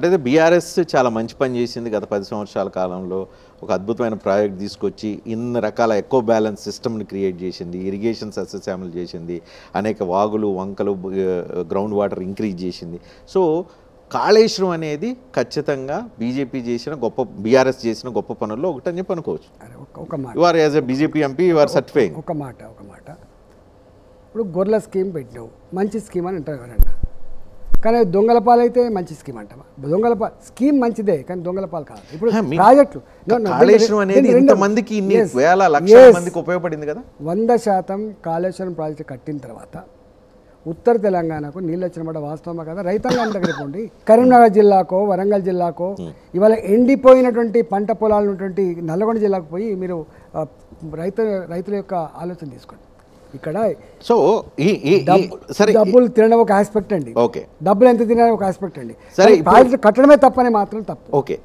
అంటే బీఆర్ఎస్ చాలా మంచి పని చేసింది గత 10 సంవత్సరాల కాలంలో. ఒక అద్భుతమైన ప్రాజెక్ట్ తీసుకొచ్చి ఇన్ని రకాల ఎకో బ్యాలెన్స్ సిస్టమ్ని క్రియేట్ చేసింది, ఇరిగేషన్ సస్యశ్యామలు చేసింది, అనేక వాగులు వంకలు గ్రౌండ్ వాటర్ ఇంక్రీజ్ చేసింది. సో కాళేశ్వరం అనేది ఖచ్చితంగా బీజేపీ చేసిన గొప్ప, బీఆర్ఎస్ చేసిన గొప్ప పనుల్లో ఒకటని చెప్పి అనుకోవచ్చు. ఒక మాట, you are as a BJP MP you are certifying. ఒక మాట ఇప్పుడు గొర్రెల స్కీమ్ పెట్టినావు, మంచి స్కీమ్ అని అంటారు ఎవరన్నా. కానీ దొంగల పాలు అయితే మంచి స్కీమ్ అంటావా? దొంగల పాలు స్కీమ్ మంచిదే, కానీ దొంగల పాలు కాదు. ఇప్పుడు ప్రాజెక్టులు కాళేశ్వరం అనేది ఇంతమందికి, ఇన్ని వేల లక్షల మందికి ఉపయోగపడింది కదా. 100% కాళేశ్వరం ప్రాజెక్టు కట్టిన తర్వాత ఉత్తర తెలంగాణకు నీళ్ళు వచ్చిన మాట వాస్తవమా కదా? రైతాంగాన్ని దగ్గర పోండి. కరీంనగర్ జిల్లాకో వరంగల్ జిల్లాకో ఇవాళ ఎండిపోయినటువంటి పంట పొలాలు ఉన్నటువంటి నల్గొండ జిల్లాకు పోయి మీరు రైతుల యొక్క ఆలోచన తీసుకోండి. ఇక్కడ సో డబ్బులు తినడం ఒక ఆస్పెక్ట్ అండి. ఓకే, డబ్బులు ఎంత తినడం ఒక ఆస్పెక్ట్ అండి. సరే, ప్రాజెక్టు కట్టడమే తప్పని మాత్రం తప్పు. ఓకే.